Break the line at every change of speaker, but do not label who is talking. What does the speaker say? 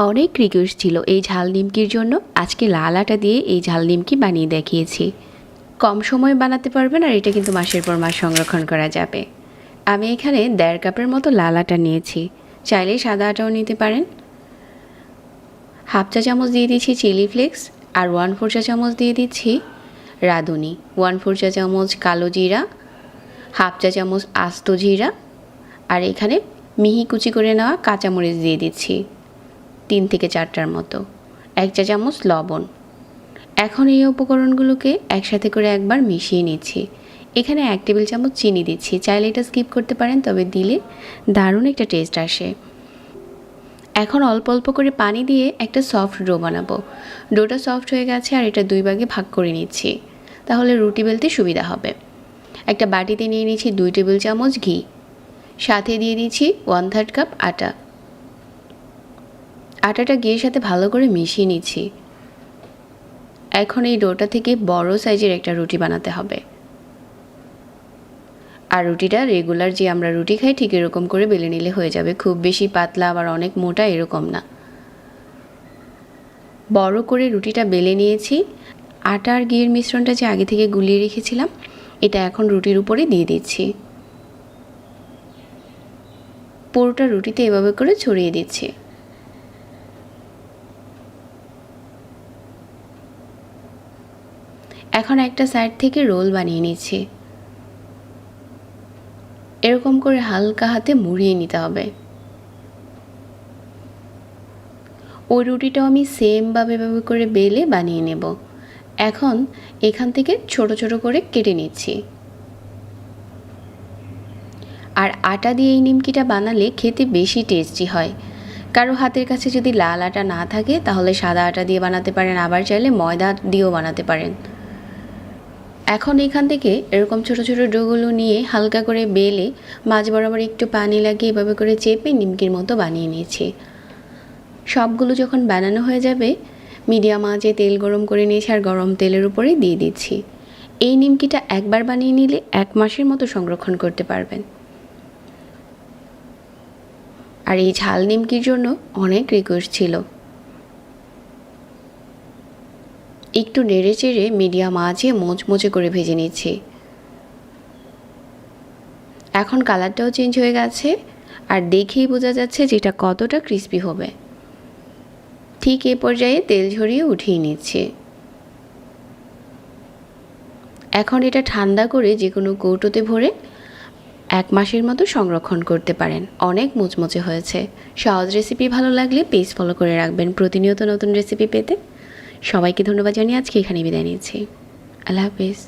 অনেক রিকোয়েস্ট ছিল এই ঝাল নিমকির জন্য। আজকে লাল আটা দিয়ে এই ঝাল নিমকি বানিয়ে দেখিয়েছি। কম সময়ে বানাতে পারবেন আর এটা কিন্তু মাসের পর মাস সংরক্ষণ করা যাবে। আমি এখানে 1.5 কাপের মতো লাল আটা নিয়েছি, চাইলে সাদা আটাও নিতে পারেন। হাফ চা চামচ দিয়ে দিচ্ছি চিলি ফ্লেক্স, আর 1/4 চা চামচ দিয়ে দিচ্ছি রাঁধুনি, 1/4 চা চামচ কালো জিরা, হাফ চা চামচ আস্ত জিরা, আর এখানে মিহি কুচি করে নেওয়া কাঁচামরিচ দিয়ে দিচ্ছি 3 থেকে 4টার মতো, 1 চা চামচ লবণ। এখন এই উপকরণগুলোকে একসাথে করে একবার মিশিয়ে নিচ্ছি। এখানে 1 টেবিল চামচ চিনি দিচ্ছি, চাইলে এটা স্কিপ করতে পারেন, তবে দিলে দারুণ একটা টেস্ট আসে। এখন অল্প অল্প করে পানি দিয়ে একটা সফট ডো বানাবো। ডোটা সফট হয়ে গেছে আর এটা 2 ভাগে ভাগ করে নিচ্ছি, তাহলে রুটি বেলতে সুবিধা হবে। একটা বাটিতে নিয়ে নিচ্ছি 2 টেবিল চামচ ঘি, সাথে দিয়ে দিচ্ছি 1/3 কাপ আটা। আটাটা ঘিয়ের সাথে ভালো করে মিশিয়ে নিচ্ছি। এখন এই ডোটা থেকে বড় সাইজের একটা রুটি বানাতে হবে। আর রুটিটা রেগুলার যে আমরা রুটি খাই ঠিক এরকম করে বেলে নিলে হয়ে যাবে, খুব বেশি পাতলা আবার অনেক মোটা এরকম না। বড় করে রুটিটা বেলে নিয়েছি। আটা আর ঘিয়ের মিশ্রণটা যে আগে থেকে গুলিয়ে রেখেছিলাম এটা এখন রুটির উপরে দিয়ে দিচ্ছি। পুরোটা রুটিতে এভাবে করে ছড়িয়ে দিচ্ছি। এখন একটা সাইড থেকে রোল বানিয়ে নিচ্ছি। এরকম করে হালকা হাতে মুড়িয়ে নিতে হবে। ওই রুটিটাও আমি সেমভাবে এভাবে করে বেলে বানিয়ে নেব। এখন এখান থেকে ছোট ছোট করে কেটে নিচ্ছি। আর আটা দিয়ে এই নিমকিটা বানালে খেতে বেশি টেস্টি হয়। কারো হাতের কাছে যদি লাল আটা না থাকে তাহলে সাদা আটা দিয়ে বানাতে পারেন, আবার চাইলে ময়দা দিয়েও বানাতে পারেন। এখন এখান থেকে এরকম ছোট ছোট ডোগুলো নিয়ে হালকা করে বেলে মাঝ বরাবর একটু পানি লাগিয়ে এভাবে করে চেপে নিমকির মতো বানিয়ে নিয়েছি। সবগুলো যখন বানানো হয়ে যাবে মিডিয়াম আঁচে তেল গরম করে নিয়েছি আর গরম তেলের উপরে দিয়ে দিচ্ছি। এই নিমকিটা একবার বানিয়ে নিলে 1 মাসের মতো সংরক্ষণ করতে পারবেন। আর এই ঝাল নিমকির জন্য অনেক রিকোয়েস্ট ছিল। একটু নেড়ে চেড়ে মিডিয়াম আঁচে মোচমোচে করে ভেজে নিচ্ছি। এখন কালারটাও চেঞ্জ হয়ে গেছে আর দেখেই বোঝা যাচ্ছে যেটা কতটা ক্রিস্পি হবে। ঠিক এই পর্যায়ে তেল ঝরিয়ে উঠিয়ে নিচ্ছি। এখন এটা ঠান্ডা করে যে কোনো কৌটোতে ভরে 1 মাসের মতো সংরক্ষণ করতে পারেন। অনেক মুচমুচে হয়েছে। সহজ রেসিপি ভালো লাগলে পেজ ফলো করে রাখবেন প্রতিনিয়ত নতুন রেসিপি পেতে। সবাইকে ধন্যবাদ জানিয়ে আজকে এখানে বিদায় নিচ্ছি। আল্লাহ হাফেজ।